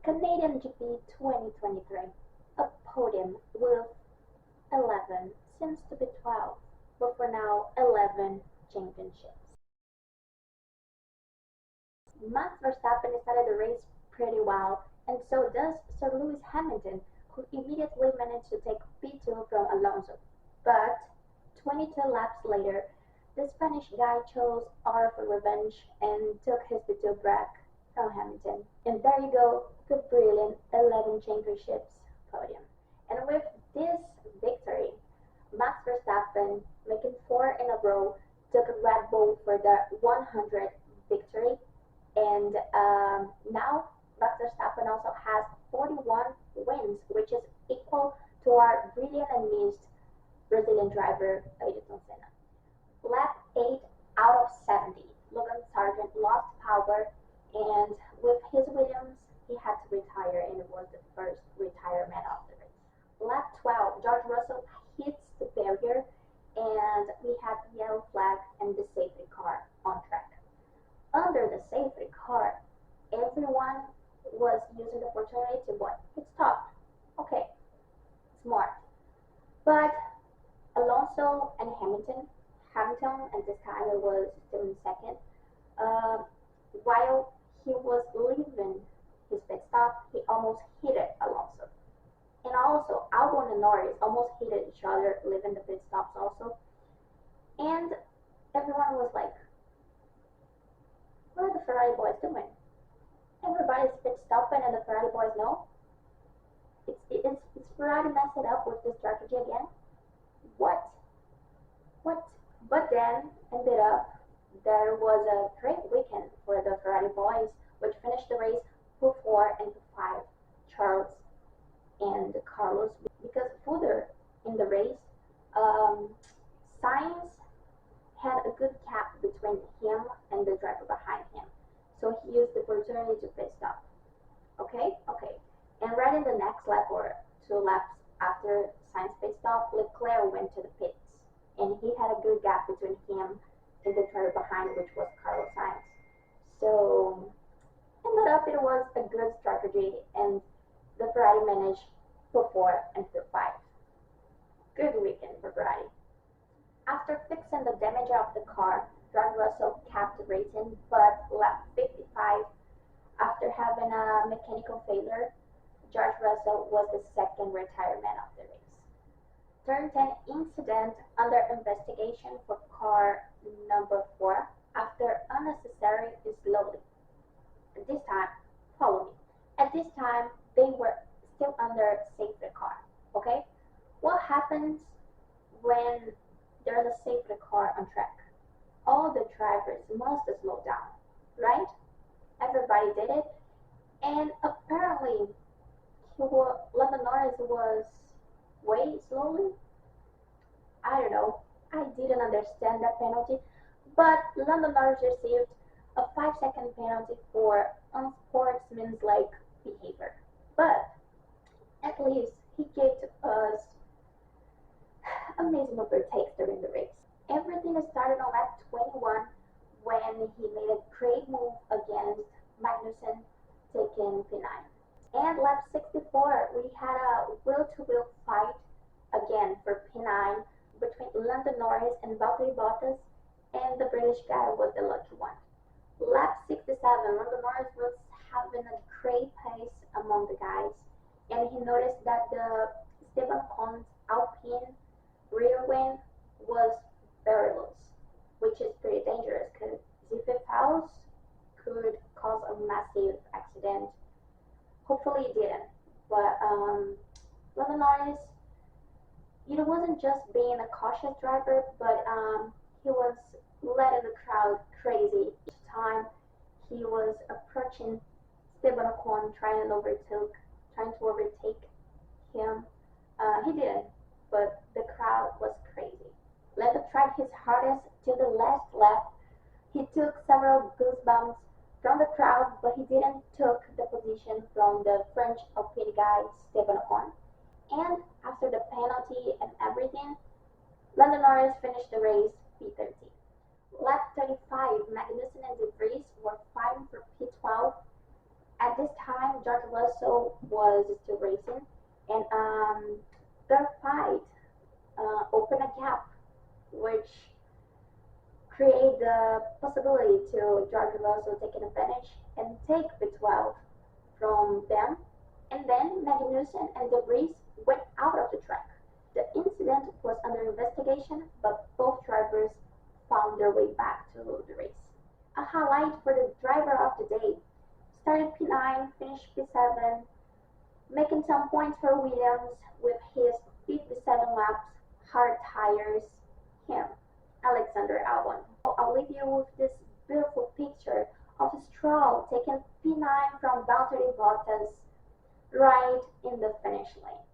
Canadian GP 2023, a podium with 11, seems to be 12, but for now 11 championships. Max Verstappen started the race pretty well, and so does Sir Lewis Hamilton, who immediately managed to take P2 from Alonso. But 22 laps later, the Spanish guy chose R for revenge and took his P2 back from Hamilton. And there you go, the brilliant 11 championships podium. And with this victory, Max Verstappen, making 4 in a row, took Red Bull for the 100th victory. And now Max Verstappen also has 41 wins, which is equal to our brilliant and missed Brazilian driver Ayrton Senna. Lap 8 out of 70, Logan Sargent lost power, and with his Williams, he had to retire, and it was the first retirement of the race. Lap 12, George Russell hits the barrier, and we had the yellow flag and the safety car on track. Under the safety car, everyone was using the opportunity to what? Pit stop. Okay, smart. But Alonso and Hamilton at this time it was still in second, while he was leaving his pit stop, he almost hit Alonso. And also, Albon and Norris almost hit each other, leaving the pit stops also. And everyone was like, what are the Ferrari boys doing? Everybody's pit stopping and the Ferrari boys know. It's Ferrari messed it up with this strategy again? What? But then ended up there was a great weekend for the Ferrari boys, which finished the race P4 and P5, Charles and Carlos, because further in the race, Sainz had a good gap between him and the driver behind him, so he used the opportunity to pit stop. Okay. And right in the next lap or 2 laps after Sainz pit stop, Leclerc went to the pits, and he had a good gap between him and the driver behind, which was Carlos Sainz. So ended up it was a good strategy, and the Ferrari managed P4 and P5. Good weekend for Ferrari. After fixing the damage of the car, George Russell kept racing, but lap 55, after having a mechanical failure, George Russell was the second retirement of the race. Turn 10 incident under investigation for car number 4 after unnecessary slowly. At this time, follow me. At this time, they were still under safety car. Okay? What happens when there's a safety car on track? All the drivers must slow down, right? Everybody did it, and apparently Lando Norris was way slowly. I don't know. I didn't understand that penalty, but Lando Norris received a 5-second penalty for unsportsmanlike behavior. But at least he gave to us amazing overtakes during the race. Everything started on lap 21 when he made a great move against Magnussen, taking P9. And lap 64, we had a wheel-to-wheel fight again for P9 between Lando Norris and Valtteri Bottas, and the British guy was the lucky one. Lap 67, Lando Norris was having a great pace among the guys, and he noticed that the Esteban Ocon's Alpine rear wing was very loose, which is pretty dangerous because if it falls, could cause a massive accident. Hopefully it didn't, but Lando Norris, it wasn't just being a cautious driver, but he was letting the crowd crazy each time he was approaching Esteban Ocon, trying to overtake him. He didn't, but the crowd was crazy. Lando tried his hardest till the last lap. He took several goosebumps from the crowd, but he didn't took the position from the French Alpine guy Esteban Ocon. And after the penalty and everything, Lando Norris finished the race P13. Lap 35, Magnussen and De Vries were fighting for P12 At this time, George Russell was still racing, and their fight opened a gap, which create the possibility to George Russell taking advantage and take the 12 from them. And then Magnussen and De Vries went out of the track. The incident was under investigation, but both drivers found their way back to the race. A highlight for the driver of the day: started P9, finished P7, making some points for Williams with his 57 laps, hard tires, him, Alexander Albon. I'll leave you with this beautiful picture of Stroll taking P9 from Valtteri Bottas right in the finish lane.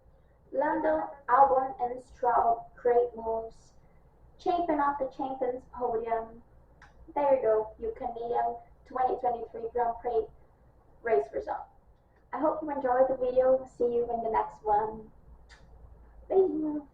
Lando, Albon, and Stroll, great moves. Champion of the Champions podium. There you go, your Canadian 2023 Grand Prix race result. I hope you enjoyed the video. See you in the next one. Bye.